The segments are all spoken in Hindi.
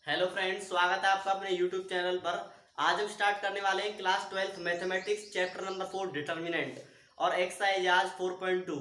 हेलो फ्रेंड्स, स्वागत है आपका अपने यूट्यूब चैनल पर। आज हम स्टार्ट करने वाले हैं class 12th mathematics chapter number 4 determinant और एक्सरसाइज आज 4.2।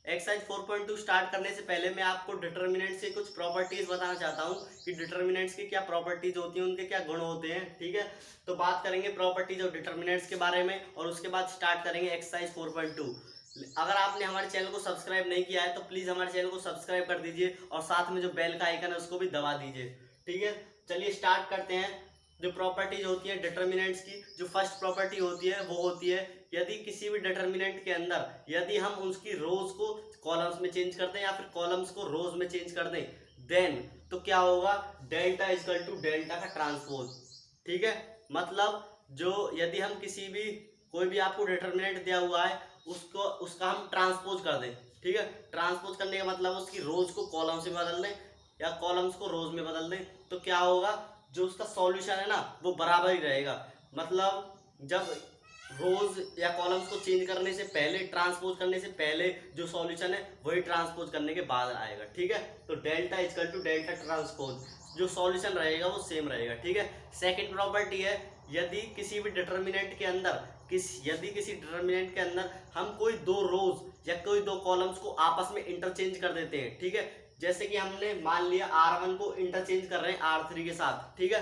एक्सरसाइज 4.2 स्टार्ट करने से पहले मैं आपको डिटर्मिनेंट से कुछ प्रॉपर्टीज बताना चाहता हूं कि डिटर्मिनेंट्स की क्या प्रॉपर्टीज होती हैं, उनके क्या गुण होते हैं। ठीक है, तो बात करेंगे प्रॉपर्टीज और डिटर्मिनेंट्स के बारे में और उसके बाद स्टार्ट करेंगे एक्सरसाइज 4.2। अगर आपने हमारे चैनल को सब्सक्राइब नहीं किया है तो प्लीज़ हमारे चैनल को सब्सक्राइब कर दीजिए और साथ में जो बेल का आइकन है उसको भी दबा दीजिए। ठीक है, चलिए स्टार्ट करते हैं। जो प्रॉपर्टीज होती है डिटर्मिनेंट्स की, जो फर्स्ट प्रॉपर्टी होती है वो होती है यदि किसी भी डिटर्मिनेंट के अंदर यदि हम उसकी रोज को कॉलम्स में चेंज कर दें या फिर कॉलम्स को रोज में चेंज कर दें, देन तो क्या होगा, डेल्टा इजकल टू डेल्टा का ट्रांसपोज। ठीक है, मतलब जो यदि हम किसी भी कोई भी आपको डिटर्मिनेंट दिया हुआ है उसको उसका हम ट्रांसपोज कर दें। ठीक है, ट्रांसपोज करने का मतलब उसकी रोज को कॉलम्स में बदल दें या कॉलम्स को रोज में बदल दें, तो क्या होगा, जो उसका सॉल्यूशन है ना वो बराबर ही रहेगा। मतलब जब रोज या कॉलम्स को चेंज करने से पहले, ट्रांसपोज करने से पहले जो सॉल्यूशन है वही ट्रांसपोज करने के बाद आएगा। ठीक है, तो delta is equal to delta transpose, जो सॉल्यूशन रहेगा वो सेम रहेगा। ठीक है, सेकंड प्रॉपर्टी है यदि किसी भी डिटर्मिनेंट के अंदर यदि किसी डिटर्मिनेंट के अंदर हम कोई दो रोज या कोई दो कॉलम्स को आपस में इंटरचेंज कर देते हैं। ठीक है, जैसे कि हमने मान लिया R1 को इंटरचेंज कर रहे हैं R3 के साथ। ठीक है,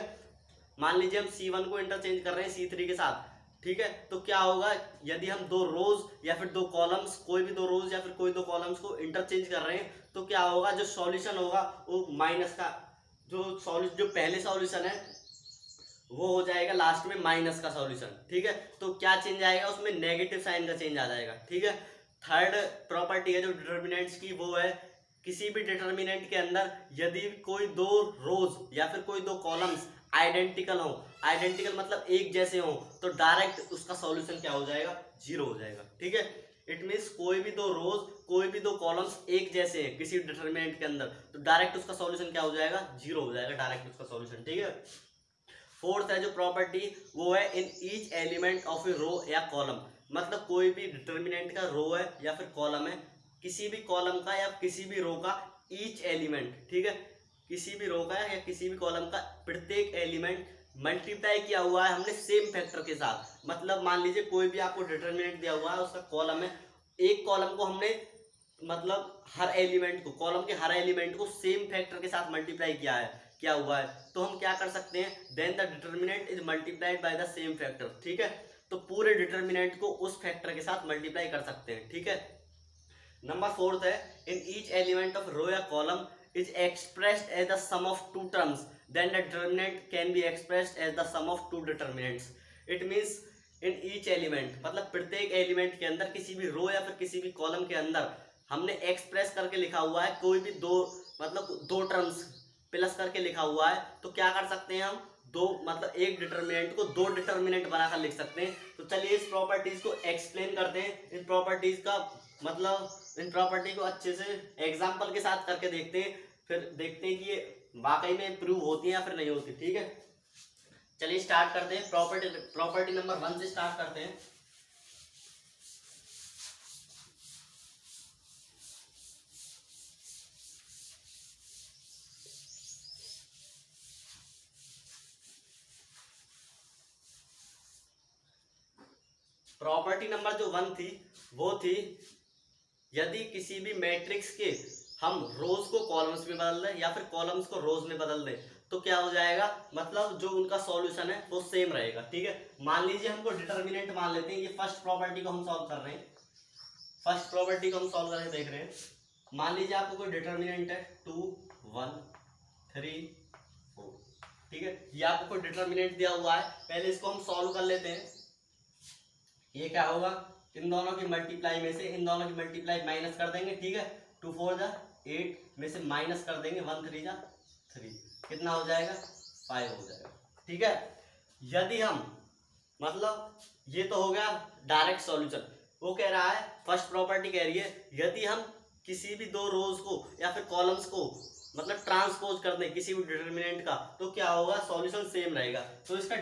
मान लीजिए हम C1 को इंटरचेंज कर रहे हैं C3 के साथ। ठीक है, तो क्या होगा, यदि हम दो रोज या फिर दो कॉलम्स, कोई भी दो रोज या फिर कोई दो कॉलम्स को इंटरचेंज कर रहे हैं, तो क्या होगा, जो सॉल्यूशन होगा वो माइनस का, जो पहले सॉल्यूशन है वो हो जाएगा लास्ट में माइनस का सॉल्यूशन। ठीक है, तो क्या चेंज आएगा उसमें, नेगेटिव साइन का चेंज आ जाएगा। ठीक है, थर्ड प्रॉपर्टी है जो डिटर्मिनेंट्स की, वो है किसी भी डिटर्मिनेंट के अंदर यदि कोई दो रोज या फिर कोई दो कॉलम्स आइडेंटिकल हो, आइडेंटिकल मतलब एक जैसे हो, तो डायरेक्ट उसका सॉल्यूशन क्या हो जाएगा, जीरो हो जाएगा। ठीक है, इट मीन्स कोई भी दो रोज कोई भी दो कॉलम्स एक जैसे हैं किसी डिटर्मिनेंट के अंदर, तो डायरेक्ट उसका सॉल्यूशन क्या हो जाएगा, जीरो हो जाएगा डायरेक्ट उसका सॉल्यूशन। ठीक है, फोर्थ है जो प्रॉपर्टी, वो है इन ईच एलिमेंट ऑफ ए रो या कॉलम, मतलब कोई भी डिटर्मिनेंट का रो है या फिर कॉलम है, किसी भी कॉलम का या किसी भी रो का ईच एलिमेंट, ठीक है, किसी भी रो का या किसी भी कॉलम का प्रत्येक एलिमेंट मल्टीप्लाई किया हुआ है हमने सेम फैक्टर के साथ। मतलब मान लीजिए कोई भी आपको डिटर्मिनेंट दिया हुआ है, उसका कॉलम है, एक कॉलम को हमने मतलब हर एलिमेंट को, कॉलम के हर एलिमेंट को सेम फैक्टर के साथ मल्टीप्लाई किया हुआ है, तो हम क्या कर सकते हैं, then the determinant is multiplied by the same factor. ठीक है, तो पूरे डिटर्मिनेंट को उस फैक्टर के साथ मल्टीप्लाई कर सकते हैं। ठीक है, नंबर फोर्थ है in each element of row या column is expressed as the sum of two terms, then the determinant can be expressed as the sum of two determinants. It means in each element मतलब प्रत्येक एलिमेंट के अंदर, किसी भी रो या फिर किसी भी कॉलम के अंदर हमने एक्सप्रेस करके लिखा हुआ है कोई भी दो, मतलब दो टर्म्स प्लस करके लिखा हुआ है, तो क्या कर सकते हैं हम, दो मतलब एक डिटर्मिनेंट को दो डिटर्मिनेंट बनाकर लिख सकते हैं। तो चलिए इस प्रॉपर्टीज को एक्सप्लेन करते हैं, इन प्रॉपर्टीज का मतलब इन प्रॉपर्टी को अच्छे से एग्जांपल के साथ करके देखते हैं, फिर देखते हैं कि ये वाकई में प्रूव होती है या फिर नहीं होती। ठीक है, चलिए स्टार्ट करते हैं, प्रॉपर्टी नंबर 1 से स्टार्ट करते हैं। प्रॉपर्टी नंबर जो 1 थी वो थी यदि किसी भी मैट्रिक्स के हम रोज को कॉलम्स में बदल दें या फिर कॉलम्स को रोज में बदल दें, तो क्या हो जाएगा, मतलब जो उनका सॉल्यूशन है वो सेम रहेगा। ठीक है, मान लीजिए हमको डिटर्मिनेंट मान लेते हैं, ये फर्स्ट प्रॉपर्टी को हम सॉल्व कर रहे हैं, फर्स्ट प्रॉपर्टी को हम सॉल्व करके देख रहे हैं। मान लीजिए आपको कोई डिटर्मिनेंट है 2 1 3 4। ठीक है, ये आपको कोई डिटर्मिनेंट दिया हुआ है, पहले इसको हम सॉल्व कर लेते हैं। ये क्या होगा, इन दोनों की मल्टीप्लाई में से इन दोनों की मल्टीप्लाई माइनस कर देंगे। ठीक है, 2 4 जा 8 में से माइनस कर देंगे 1 3 जा 3, कितना हो जाएगा, 5 हो जाएगा। ठीक है, यदि हम मतलब ये तो हो गया डायरेक्ट सॉल्यूशन। वो कह रहा है, फर्स्ट प्रॉपर्टी कह रही है यदि हम किसी भी दो रोज को या फिर कॉलम्स को मतलब ट्रांसपोज कर दें किसी भी डिटर्मिनेंट का, तो क्या होगा, सॉल्यूशन सेम रहेगा। तो इसका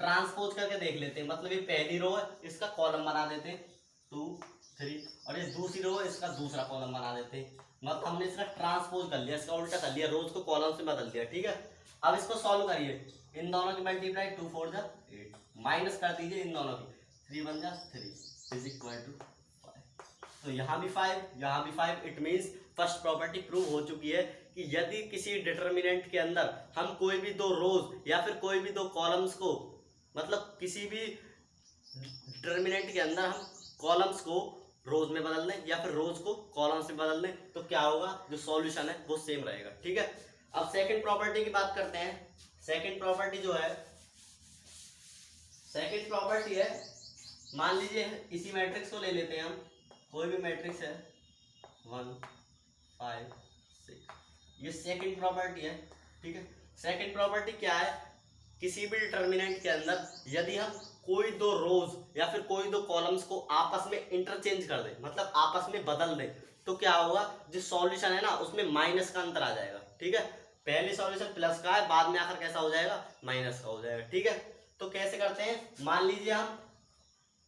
ट्रांसपोज करके देख लेते हैं, मतलब ये पहली रो है, इसका कॉलम बना देते हैं 2 3, और ये दूसरी रो है, इसका दूसरा कॉलम बना देते हैं। मतलब हमने इसका ट्रांसपोज कर लिया, इसका उल्टा कर लिया, रोज को कॉलम से बदल दिया। ठीक है, अब इसको सॉल्व करिए, इन दोनों की मल्टीप्लाई 2 4 जा 8, माइनस कर दीजिए इन दोनों की, 3 1 जा 3 इज इक्वल टू 5। तो यहाँ भी 5, यहाँ भी 5। It means first property prove हो चुकी है कि यदि किसी डिटर्मिनेंट के अंदर हम कोई भी दो रोज या फिर कोई भी दो कॉलम्स को, मतलब किसी भी डिटर्मिनेंट के अंदर हम कॉलम्स को रोज में बदल दें या फिर रोज को कॉलम्स में बदल दें, तो क्या होगा, जो सॉल्यूशन है वो सेम रहेगा। ठीक है, अब सेकंड प्रॉपर्टी की बात करते हैं। सेकंड प्रॉपर्टी जो है, सेकंड प्रॉपर्टी है, मान लीजिए इसी मैट्रिक्स को ले लेते हैं हम, कोई भी मैट्रिक्स है 1 5 6, ये सेकंड प्रॉपर्टी है। ठीक है, सेकंड प्रॉपर्टी क्या है, किसी भी डिटर्मिनेंट के अंदर यदि हम कोई दो रोज या फिर कोई दो कॉलम्स को आपस में इंटरचेंज कर दें, मतलब आपस में बदल दें, तो क्या होगा, जो सॉल्यूशन है ना उसमें माइनस का अंतर आ जाएगा। ठीक है, पहले सॉल्यूशन प्लस का है, बाद में आकर कैसा हो जाएगा, माइनस का हो जाएगा। ठीक है, तो कैसे करते हैं, मान लीजिए हम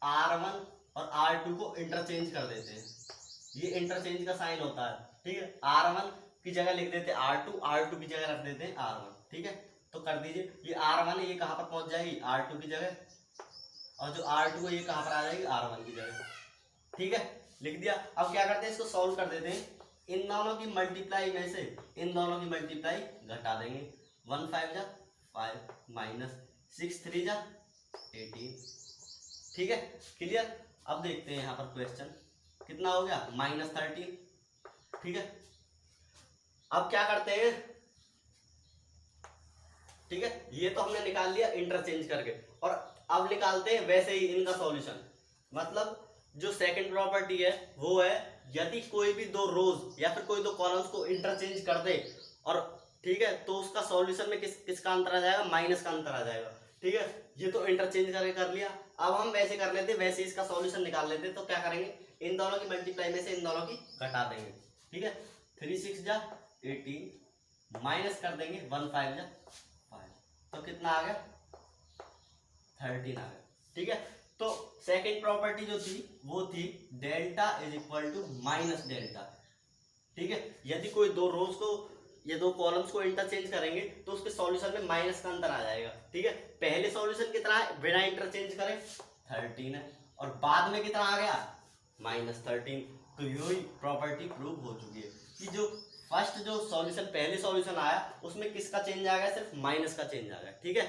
R1 और R2 को इंटरचेंज कर देते हैं, ये इंटरचेंज का साइन होता है। ठीक है, R1 की जगह लिख देते हैं R2, R2 की जगह रख देते हैं R1। ठीक है, तो कर दीजिए, ये R1 है, ये कहाँ पर पहुंच जाएगी, R2 की जगह, और जो R2 है ये कहाँ पर आ जाएगी, R1 की जगह। ठीक है, लिख दिया। अब क्या करते हैं, इसको सॉल्व कर देते हैं, इन दोनों की मल्टीप्लाई में से इन दोनों की मल्टीप्लाई घटा देंगे, 1 5 जा 5 माइनस 6 3 जा 18। ठीक है, क्लियर। अब देखते हैं यहाँ पर क्वेश्चन कितना हो गया, -13। ठीक है, अब क्या करते हैं, ठीक है, ये तो हमने निकाल लिया इंटरचेंज करके, और अब निकालते हैं वैसे ही इनका सॉल्यूशन। मतलब जो सेकंड प्रॉपर्टी है वो है, यदि कोई भी दो रोज या फिर कोई दो कॉलम्स को इंटरचेंज कर दे, और ठीक है, तो उसका सॉल्यूशन में किसका अंतर आ जाएगा, माइनस का अंतर आ जाएगा। ठीक है, ये तो इंटरचेंज करके कर लिया, अब हम वैसे कर लेते, वैसे इसका सॉल्यूशन निकाल लेते। तो क्या करेंगे, इन दोनों की मल्टीप्लाई में से इन दोनों की घटा देंगे। ठीक है, 3 6 जा 18 माइनस कर देंगे 1 5 जा 5, तो कितना आ गया, 13 आ गया। ठीक है, तो सेकंड प्रॉपर्टी जो थी वो थी delta is equal to minus delta. ठीक है, यदि कोई दो रोज को या दो कॉलम्स को इंटरचेंज करेंगे तो उसके सॉल्यूशन में माइनस का अंतर आ जाएगा। ठीक है, पहले सॉल्यूशन कितना है, बिना इंटरचेंज करें 13 है, और बाद में कितना आ गया, -13। तो यही प्रॉपर्टी प्रूव हो चुकी है कि जो फर्स्ट जो सॉल्यूशन, पहले सॉल्यूशन आया उसमें किसका चेंज आ गया, सिर्फ माइनस का चेंज आ गया। ठीक है,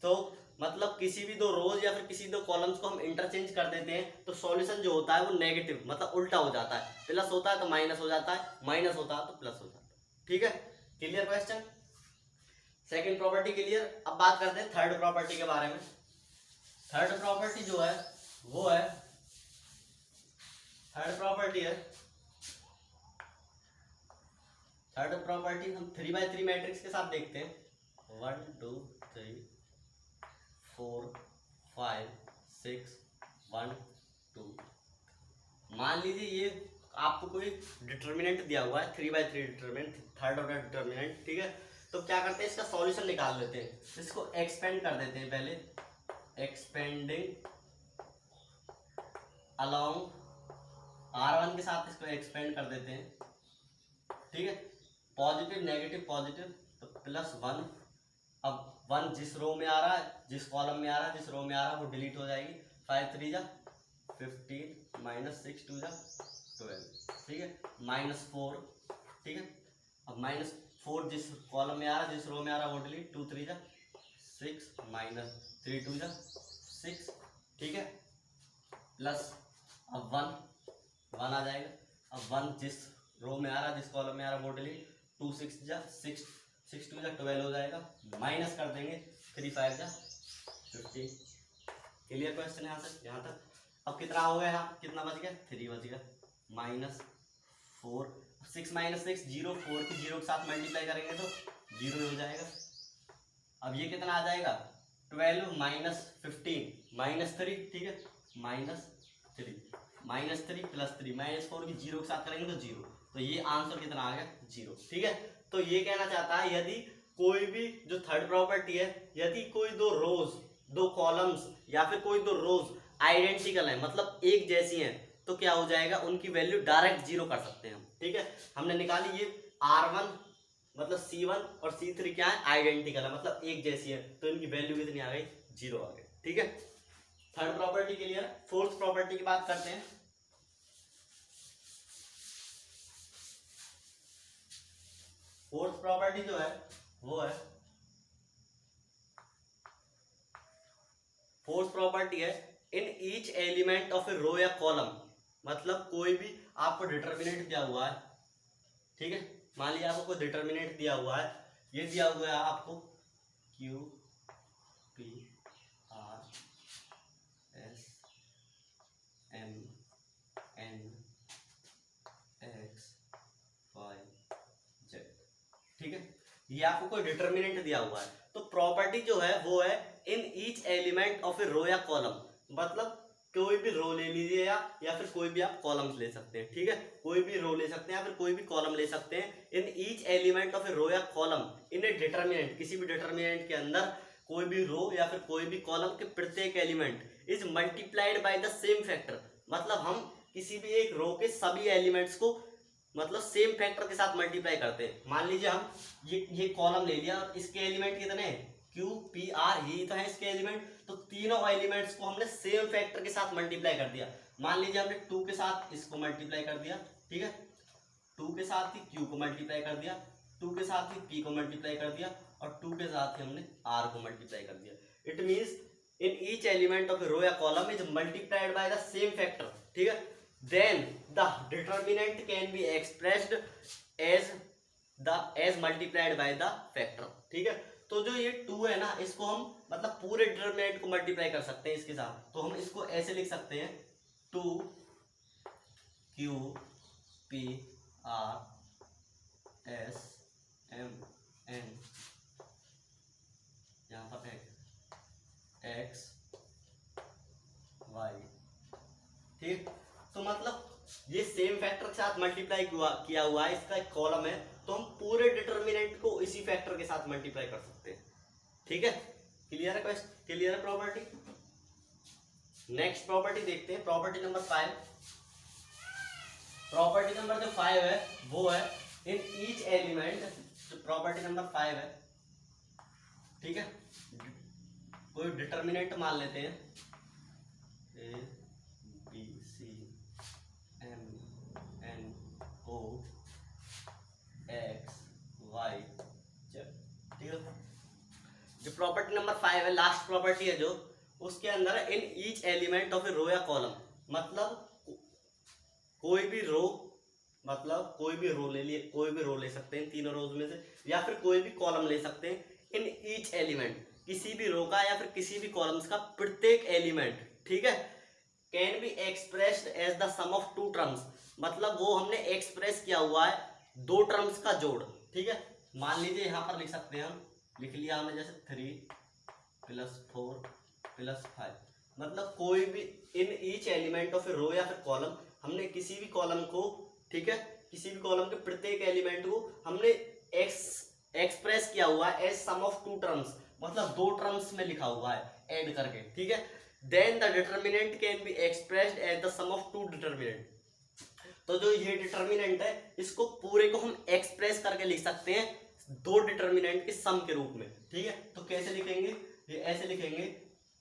तो मतलब किसी भी दो रोज या फिर किसी दो कॉलम्स को हम इंटरचेंज कर देते हैं तो सॉल्यूशन जो होता है वो नेगेटिव, मतलब उल्टा हो जाता है, प्लस होता है तो माइनस हो जाता है, माइनस होता है तो प्लस हो जाता है। ठीक है, clear question, second property clear. अब बात करते हैं थर्ड प्रॉपर्टी के बारे में। थर्ड प्रॉपर्टी जो है वो है, थर्ड प्रॉपर्टी है, थर्ड प्रॉपर्टी हम 3x3 मैट्रिक्स के साथ देखते हैं, 1 2 3 4 5 6 1 2। मान लीजिए ये आपको कोई डिटर्मिनेंट दिया हुआ है, 3x3 determinant, third order determinant. ठीक है, तो क्या करते हैं, इसका सॉल्यूशन निकाल लेते हैं, इसको एक्सपेंड कर देते हैं पहले, एक्सपेंडिंग अलोंग R1 के साथ इसको एक्सपेंड कर देते हैं। ठीक है, पॉजिटिव नेगेटिव पॉजिटिव, तो +1। अब 1 जिस रो में आ रहा है, जिस कॉलम में आ रहा है, जिस रो में आ रहा है वो डिलीट हो जाएगी, 5 3 जा 15 माइनस 6 2 जा 12। ठीक है, -4। ठीक है, अब -4 जिस कॉलम में आ रहा है, जिस रो में आ रहा है वो डिलीट, 2 3 जा 6 माइनस 3 2 जा 6। ठीक है, प्लस अब 1 आ जाएगा, अब 1 जिस रो में आ रहा है, जिस कॉलम में आ रहा है वो डिलीट, 2 6 जा 6 6 2 जा 12 हो जाएगा, माइनस कर देंगे 3 5 जा 15। क्लियर क्वेश्चन यहाँ से यहाँ तक। अब कितना हो गया, यहाँ कितना बच गया, 3 बच गया, -4 6 माइनस 6 0, 4 की 0 के साथ मल्टीप्लाई करेंगे तो 0 हो जाएगा। अब ये कितना आ जाएगा, 12 माइनस 15 -3। ठीक है, -3 -3 + 3 -4 की 0 के साथ करेंगे तो 0, तो ये आंसर कितना आ गया, 0। ठीक है, तो ये कहना चाहता है यदि कोई भी जो थर्ड प्रॉपर्टी है, यदि कोई दो रोज, दो कॉलम्स या फिर कोई दो रोज आइडेंटिकल है, मतलब एक जैसी हैं, तो क्या हो जाएगा, उनकी वैल्यू डायरेक्ट 0 कर सकते हैं हम। ठीक है, हमने निकाली ये R1 मतलब C1 और C3 क्या है, आइडेंटिकल है, मतलब एक जैसी है, तो इनकी वैल्यू कितनी आ गई, 0 आ गई। ठीक है, third property clear. Fourth property की बात करते हैं। फोर्थ प्रॉपर्टी जो है वो है, फोर्थ प्रॉपर्टी है इन ईच एलिमेंट ऑफ ए रो या कॉलम, मतलब कोई भी आपको डिटर्मिनेंट दिया हुआ है, ठीक है, मान लिया आपको कोई डिटर्मिनेंट दिया हुआ है, ये दिया हुआ है आपको Q P R S M N X Y Z, ठीक है, ये आपको कोई डिटर्मिनेंट दिया हुआ है, तो प्रॉपर्टी जो है वो है इन ईच एलिमेंट ऑफ ए रो या कॉलम, मतलब कोई भी रो ले लीजिए या फिर कोई भी आप कॉलम्स ले सकते हैं, ठीक है, कोई भी रो ले सकते हैं या फिर कोई भी कॉलम ले सकते हैं। इन ईच एलिमेंट ऑफ ए रो या कॉलम इन ए डिटर्मिनेंट, किसी भी डिटर्मिनेंट के अंदर कोई भी रो या फिर कोई भी कॉलम के प्रत्येक element is multiplied by the same factor, मतलब हम किसी भी एक रो के सभी एलिमेंट्स को मतलब सेम फैक्टर के साथ मल्टीप्लाई करते हैं। मान लीजिए हम ये कॉलम ले लिया और इसके एलिमेंट कितने हैं, Q P R, यही तो है इसके एलिमेंट, तो तीनों एलिमेंट्स को हमने सेम फैक्टर के साथ मल्टीप्लाई कर दिया। मान लीजिए हमने 2 के साथ इसको मल्टीप्लाई कर दिया, ठीक है, 2 के साथ ही Q को मल्टीप्लाई कर दिया, 2 के साथ ही P को मल्टीप्लाई कर दिया और 2 के साथ ही हमने R को मल्टीप्लाई कर दिया। It means in each element of row या column is multiplied by the same factor, ठीक है, then the determinant can be expressed as multiplied by the factor, ठीक है, तो जो ये 2 है ना, इसको हम मतलब पूरे डिटरमिनेंट को मल्टीप्लाई कर सकते हैं इसके साथ, तो हम इसको ऐसे लिख सकते हैं 2 Q P R S M N, यहाँ पर X Y, ठीक, तो मतलब ये सेम फैक्टर के साथ मल्टीप्लाई किया हुआ है, इसका एक कॉलम है, तो हम पूरे डिटर्मिनेंट को इसी फैक्टर के साथ मल्टीप्लाई कर सकते हैं, ठीक है, क्लियर है, क्लियर है प्रॉपर्टी। नेक्स्ट प्रॉपर्टी देखते हैं, प्रॉपर्टी नंबर 5। प्रॉपर्टी नंबर जो 5 है वो है इन ईच एलिमेंट, जो प्रॉपर्टी नंबर 5 है, ठीक है, कोई डिटर्मिनेंट मान लेते हैं A B C M N O X Y Z, ठीक है, जो प्रॉपर्टी नंबर 5 है, लास्ट प्रॉपर्टी है जो, उसके अंदर है इन ईच एलिमेंट ऑफ ए रो या कॉलम, मतलब कोई भी रो, मतलब कोई भी रो ले लिए, कोई भी रो ले सकते हैं तीनों रोज में से, या फिर कोई भी कॉलम ले सकते हैं, इन ईच एलिमेंट, किसी भी रो का या फिर किसी भी कॉलम्स का प्रत्येक एलिमेंट, ठीक है, can be expressed as the sum of 2 terms, मतलब वो हमने एक्सप्रेस किया हुआ है 2 टर्म्स का जोड़, ठीक है, मान लीजिए यहाँ पर लिख सकते हैं हम, लिख लिया हमने जैसे 3 + 4 + 5, मतलब कोई भी इन ईच एलिमेंट ऑफ ए रो या फिर कॉलम, हमने किसी भी कॉलम को, ठीक है, किसी भी कॉलम के प्रत्येक एलिमेंट को हमने एक्सप्रेस किया हुआ है एज सम ऑफ 2 टर्म्स, मतलब 2 टर्म्स में लिखा हुआ है ऐड करके, ठीक है, then the determinant can be expressed as the sum of 2 determinant, तो जो ये डिटर्मिनेंट है इसको पूरे को हम एक्सप्रेस करके लिख सकते हैं 2 डिटर्मिनेंट के सम के रूप में, ठीक है, तो कैसे लिखेंगे, ये ऐसे लिखेंगे,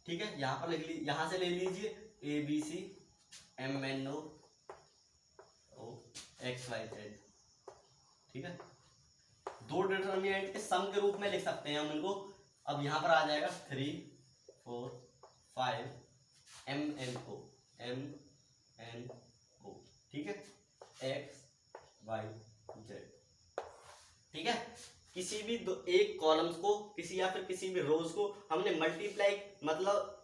ठीक है, यहाँ पर लिख लीजिए, यहाँ से ले लीजिए ABC MNO XYZ, ठीक है, 2 डिटर्मिनेंट के सम के रूप में लिख सकते हैं हम इनको। अब यहाँ पर आ जाएगा 3 4 5 MNO, ठीक है, XYZ, ठीक है, किसी भी एक कॉलम्स को किसी या फिर किसी भी रोज को हमने मल्टीप्लाई मतलब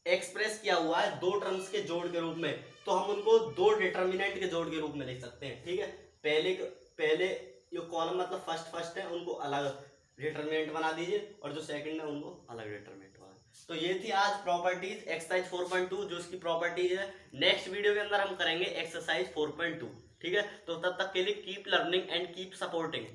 एक्सप्रेस किया हुआ है 2 टर्म्स के जोड़ के रूप में, तो हम उनको 2 डिटर्मिनेंट के जोड़ के रूप में लिख सकते हैं, ठीक है, पहले जो कॉलम मतलब फर्स्ट है उनको अलग डिटर्मिनेंट बना दीजिए और जो सेकंड है उनको अलग डिटर्मिनेंट बना। तो ये थी आज प्रॉपर्टीज एक्सरसाइज 4.2 जो इसकी प्रॉपर्टीज है। नेक्स्ट वीडियो के अंदर हम करेंगे एक्सरसाइज 4.2, ठीक है, तो तब तक के लिए keep learning and keep supporting.